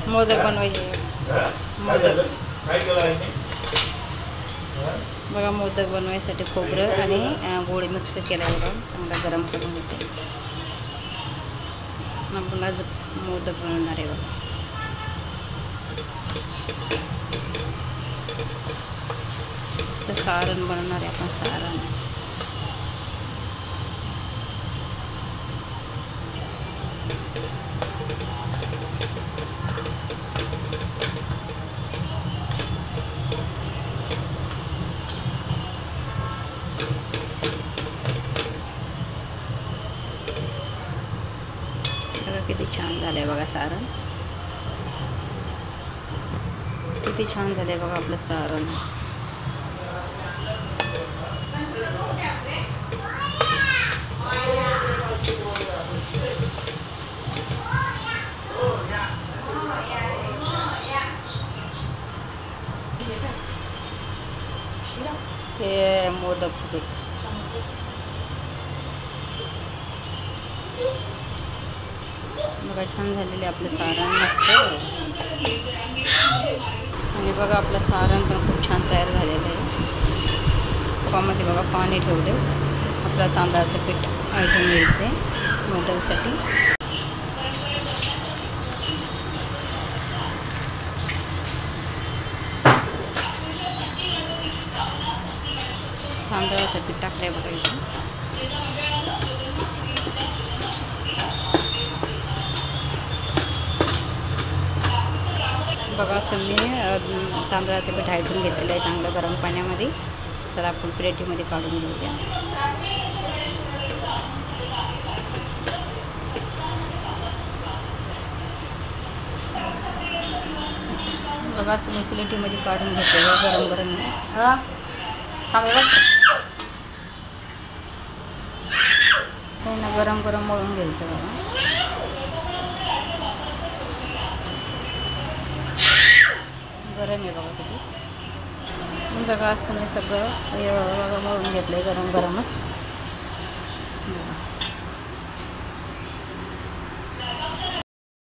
मोदक बनवायचे. मोदक बघा, मोदक बनवायसाठी खोबरं आणि गोळ मिक्स केला बघा, चांगला गरम करून घेते. आपण आज मोदक बनवणार आहे बघा. तर सारण बनवणार आहे आपण. सारण किती छान झालंय बघा सारण. किती छान झालंय बघा आपलं सारण. ते मोदकचं पीठ बघा, छान झालेले आपलं सारण मस्त. आणि बघा आपलं सारण पण खूप छान तयार झालेलं आहे. कपामध्ये बघा पाणी ठेवले. आपलं तांदळाचं पीठ आटून घ्यायचं आहे मोदकसाठी. तांदळाचं पीठ टाकलंय बघा इथं. बघा असं मी तांदळाचं पीठ आटून घेतलेलं आहे चांगलं गरम पाण्यामध्ये. चला आपण प्लेटीमध्ये काढून घेऊया. बघा असं मी प्लेटीमध्ये काढून घेतलेलं गरम गरम. हा ना, गरम गरम मळून घ्यायचं बघा. गरम आहे बघा किती. बघा असं मी सगळं बघा मळून घेतलं आहे गरम गरमच.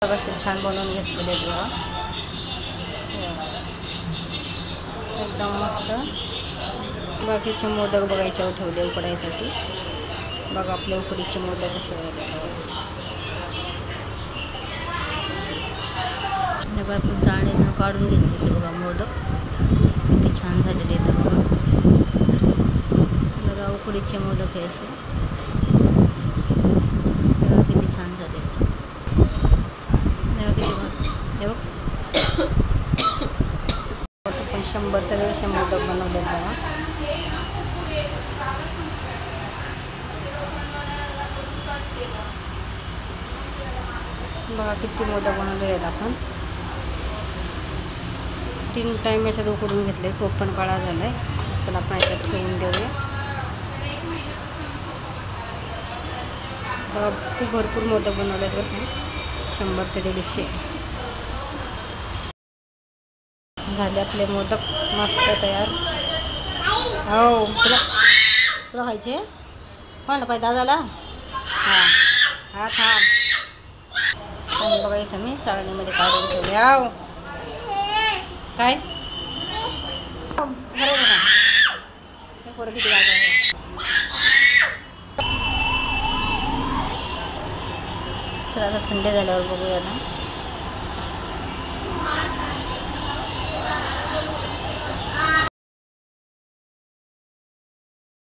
बघा छान बनवून घेतलेले आहेत बघा, एकदम मस्त. बाकीचे मोदक बघायच्यावर ठेवले उकडायसाठी. बघा आपल्या उकडीचे मोदक कसे आपण चाळणीतून काढून घेतले ते बघा मोदक. किती छान झालेले आहेत बघा. बघा उकडीचे मोदक आहे असे. बघा किती छान झाले आहेत. हे बघ पण 100 तरी असे मोदक बनवले बघा. बघा किती मोदक बनवले आहेत आपण. 3 टाईम याच्यात उकडून घेतले. टोप पण काळा झाला आहे. चला आपण याच्यात ठेवून देऊया. बघा खूप भरपूर मोदक बनवले आहेत बरं. 100 ते 150 झाले आपले मोदक मस्त तयार. हो तुला खायचे पण पाहिजे दादाला. हां हा थांब. आणि बघा इथं मी चाळणीमध्ये काढून ठेवले. आव काय पोरं किती जागा आहे. चला आता थंड झाल्यावर बघूया ना.